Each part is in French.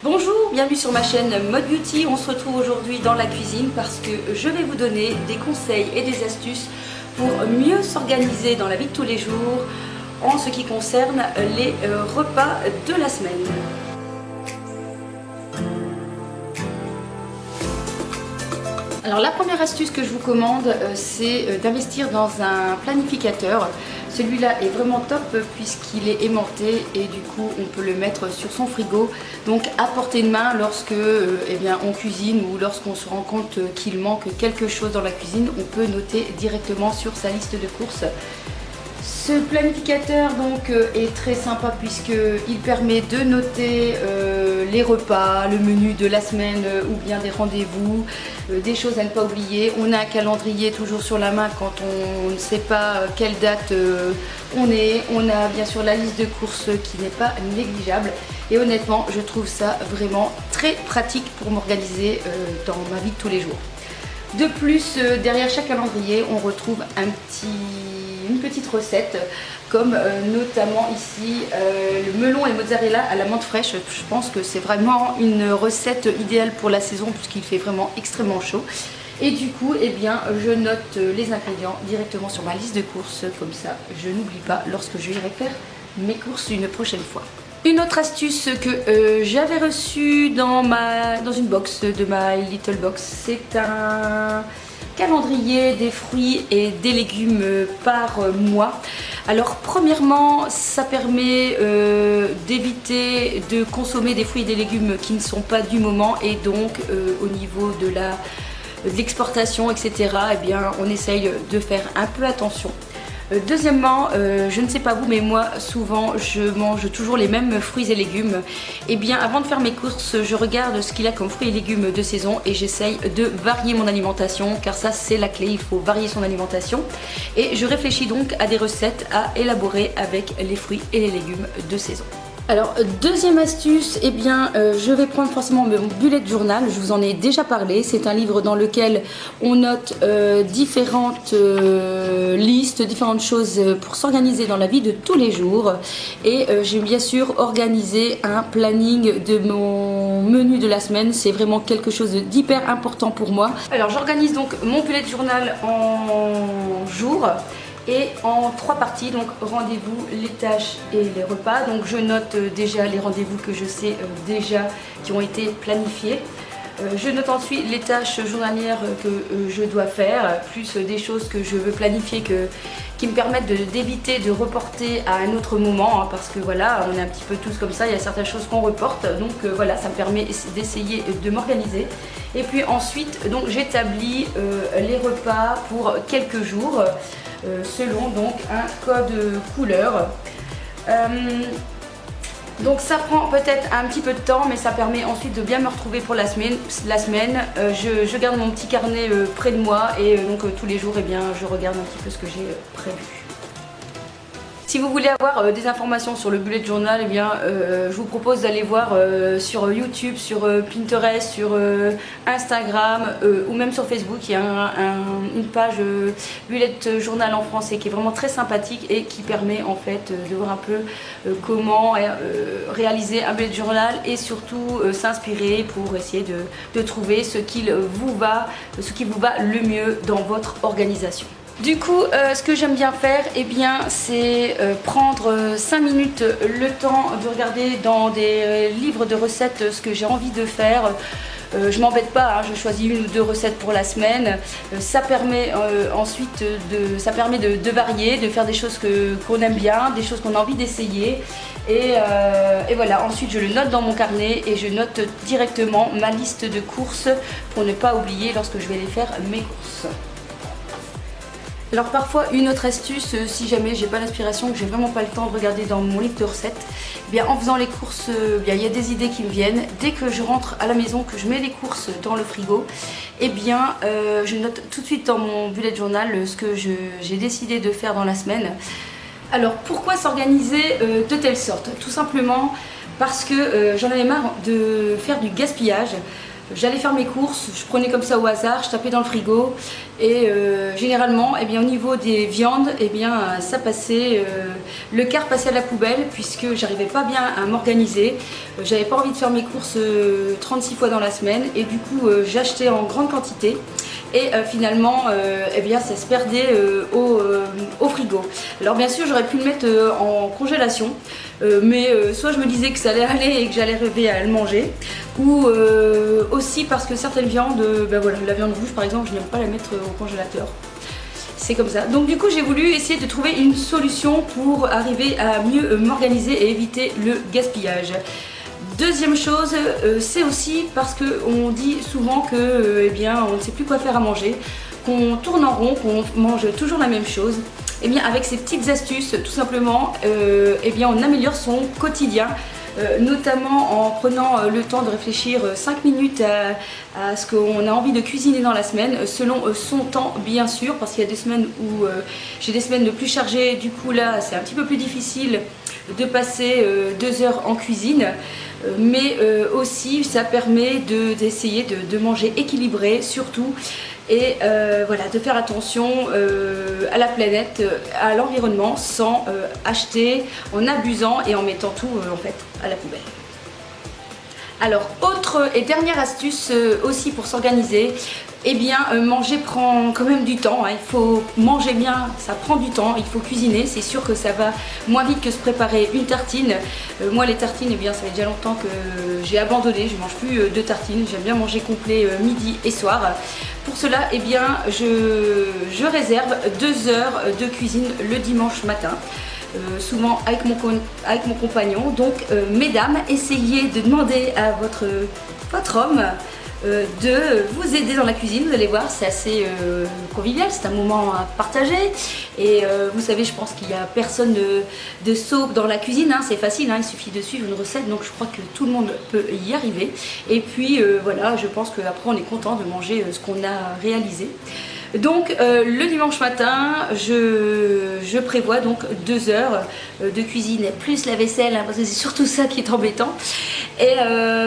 Bonjour, bienvenue sur ma chaîne Mode Beauty. On se retrouve aujourd'hui dans la cuisine parce que je vais vous donner des conseils et des astuces pour mieux s'organiser dans la vie de tous les jours en ce qui concerne les repas de la semaine. Alors la première astuce que je vous commande, c'est d'investir dans un planificateur. Celui-là est vraiment top puisqu'il est aimanté et du coup on peut le mettre sur son frigo. Donc à portée de main lorsque on cuisine ou lorsqu'on se rend compte qu'il manque quelque chose dans la cuisine, on peut noter directement sur sa liste de courses. Ce planificateur donc est très sympa puisqu'il permet de noter les repas, le menu de la semaine ou bien des rendez-vous, des choses à ne pas oublier. On a un calendrier toujours sur la main quand on ne sait pas quelle date on est. On a bien sûr la liste de courses qui n'est pas négligeable et honnêtement je trouve ça vraiment très pratique pour m'organiser dans ma vie de tous les jours. De plus, derrière chaque calendrier on retrouve une petite recette comme notamment ici le melon et mozzarella à la menthe fraîche. Je pense que c'est vraiment une recette idéale pour la saison puisqu'il fait vraiment extrêmement chaud. Et du coup, je note les ingrédients directement sur ma liste de courses. Comme ça, je n'oublie pas lorsque je irai faire mes courses une prochaine fois. Une autre astuce que j'avais reçue dans une box de My Little Box, c'est un calendrier des fruits et des légumes par mois. Alors premièrement, ça permet d'éviter de consommer des fruits et des légumes qui ne sont pas du moment et donc au niveau de l'exportation, etc., on essaye de faire un peu attention. Deuxièmement, je ne sais pas vous, mais moi souvent je mange toujours les mêmes fruits et légumes. Avant de faire mes courses, je regarde ce qu'il y a comme fruits et légumes de saison et j'essaye de varier mon alimentation car ça c'est la clé, il faut varier son alimentation. Et je réfléchis donc à des recettes à élaborer avec les fruits et les légumes de saison. Alors deuxième astuce, je vais prendre forcément mon bullet journal, je vous en ai déjà parlé. C'est un livre dans lequel on note différentes listes, différentes choses pour s'organiser dans la vie de tous les jours. Et j'ai bien sûr organisé un planning de mon menu de la semaine, c'est vraiment quelque chose d'hyper important pour moi. Alors j'organise donc mon bullet journal en jours et en 3 parties, donc rendez-vous, les tâches et les repas. Donc je note déjà les rendez-vous que je sais déjà qui ont été planifiés. Je note ensuite les tâches journalières que je dois faire, plus des choses que je veux planifier qui me permettent d'éviter de reporter à un autre moment, hein, parce que voilà, on est un petit peu tous comme ça, il y a certaines choses qu'on reporte, donc voilà, ça me permet d'essayer de m'organiser. Et puis ensuite, donc j'établis les repas pour quelques jours, selon donc un code couleur. Donc ça prend peut-être un petit peu de temps, mais ça permet ensuite de bien me retrouver pour la semaine. Je garde mon petit carnet près de moi et donc tous les jours je regarde un petit peu ce que j'ai prévu. Si vous voulez avoir des informations sur le bullet journal, je vous propose d'aller voir sur YouTube, sur Pinterest, sur Instagram ou même sur Facebook. Il y a une page bullet journal en français qui est vraiment très sympathique et qui permet en fait de voir un peu comment réaliser un bullet journal et surtout s'inspirer pour essayer de trouver ce qui vous va le mieux dans votre organisation. Du coup, ce que j'aime bien faire, c'est prendre 5 minutes le temps de regarder dans des livres de recettes ce que j'ai envie de faire. Je m'embête pas, hein, je choisis 1 ou 2 recettes pour la semaine. Ça permet ensuite de varier, de faire des choses qu'on aime bien, des choses qu'on a envie d'essayer. Et voilà, ensuite je le note dans mon carnet et je note directement ma liste de courses pour ne pas oublier lorsque je vais aller faire mes courses. Alors parfois une autre astuce, si jamais j'ai pas l'inspiration, que j'ai vraiment pas le temps de regarder dans mon livre de recettes, en faisant les courses, il y a des idées qui me viennent. Dès que je rentre à la maison, que je mets les courses dans le frigo, je note tout de suite dans mon bullet journal ce que j'ai décidé de faire dans la semaine. Alors pourquoi s'organiser de telle sorte? Tout simplement parce que j'en avais marre de faire du gaspillage. J'allais faire mes courses, je prenais comme ça au hasard, je tapais dans le frigo et généralement eh bien, au niveau des viandes, eh bien, ça passait, le quart passait à la poubelle puisque j'arrivais pas bien à m'organiser. J'avais pas envie de faire mes courses 36 fois dans la semaine et du coup j'achetais en grande quantité. Et finalement eh bien, ça se perdait au frigo. Alors bien sûr j'aurais pu le mettre en congélation, mais soit je me disais que ça allait aller et que j'allais rêver à le manger, ou aussi parce que certaines viandes, ben voilà, la viande rouge par exemple, je n'aime pas la mettre au congélateur. C'est comme ça. Donc du coup j'ai voulu essayer de trouver une solution pour arriver à mieux m'organiser et éviter le gaspillage. Deuxième chose, c'est aussi parce qu'on dit souvent que eh bien, on ne sait plus quoi faire à manger, qu'on tourne en rond, qu'on mange toujours la même chose. Et bien avec ces petites astuces, tout simplement, eh bien, on améliore son quotidien. Notamment en prenant le temps de réfléchir 5 minutes à ce qu'on a envie de cuisiner dans la semaine, selon son temps bien sûr, parce qu'il y a des semaines où j'ai des semaines de plus chargées, du coup là c'est un petit peu plus difficile de passer 2 heures en cuisine. Mais aussi ça permet d'essayer de manger équilibré surtout et voilà, de faire attention à la planète, à l'environnement sans acheter en abusant et en mettant tout en fait à la poubelle. Alors autre et dernière astuce aussi pour s'organiser, eh bien manger prend quand même du temps, hein. Il faut manger bien, ça prend du temps, il faut cuisiner, c'est sûr que ça va moins vite que se préparer une tartine. Moi les tartines, eh bien ça fait déjà longtemps que j'ai abandonné, je mange plus de tartines, j'aime bien manger complet midi et soir. Pour cela, eh bien je réserve 2 heures de cuisine le dimanche matin. Souvent avec mon compagnon. Donc mesdames, essayez de demander à votre homme de vous aider dans la cuisine. Vous allez voir, c'est assez convivial, c'est un moment à partager. Et vous savez, je pense qu'il n'y a personne de sot dans la cuisine, hein. C'est facile, hein, il suffit de suivre une recette, donc je crois que tout le monde peut y arriver. Et puis voilà, je pense qu'après on est content de manger ce qu'on a réalisé. Donc le dimanche matin, je prévois donc 2 heures de cuisine plus la vaisselle, hein, parce que c'est surtout ça qui est embêtant. Et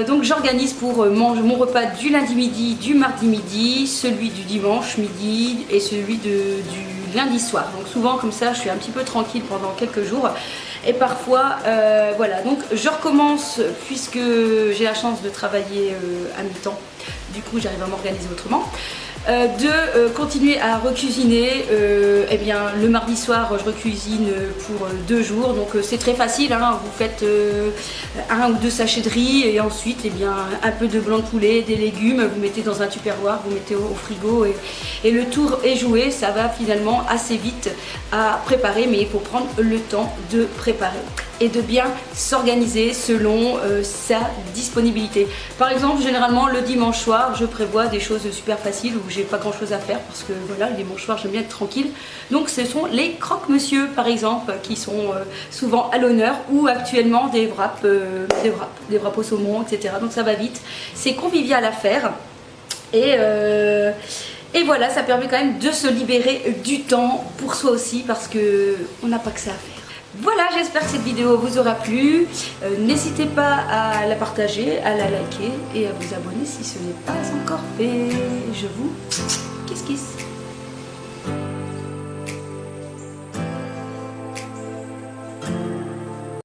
donc j'organise pour manger mon repas du lundi midi, du mardi midi, celui du dimanche midi et celui du lundi soir. Donc souvent comme ça je suis un petit peu tranquille pendant quelques jours. Et parfois, voilà, donc je recommence puisque j'ai la chance de travailler à mi-temps. Du coup j'arrive à m'organiser autrement. De continuer à recuisiner. Eh bien, le mardi soir je recuisine pour 2 jours, donc c'est très facile, hein. Vous faites 1 ou 2 sachets de riz et ensuite eh bien, un peu de blanc de poulet, des légumes, vous mettez dans un tupperware, vous mettez au frigo et le tour est joué. Ça va finalement assez vite à préparer, mais il faut prendre le temps de préparer et de bien s'organiser selon sa disponibilité. Par exemple, généralement le dimanche soir je prévois des choses super faciles où j'ai pas grand chose à faire parce que voilà, le dimanche soir j'aime bien être tranquille. Donc ce sont les croque-monsieur par exemple qui sont souvent à l'honneur, ou actuellement des wraps au saumon, etc. Donc ça va vite, c'est convivial à faire et voilà, ça permet quand même de se libérer du temps pour soi aussi parce que on n'a pas que ça à faire. Voilà, j'espère que cette vidéo vous aura plu. N'hésitez pas à la partager, à la liker et à vous abonner si ce n'est pas encore fait. Je vous kiss kiss.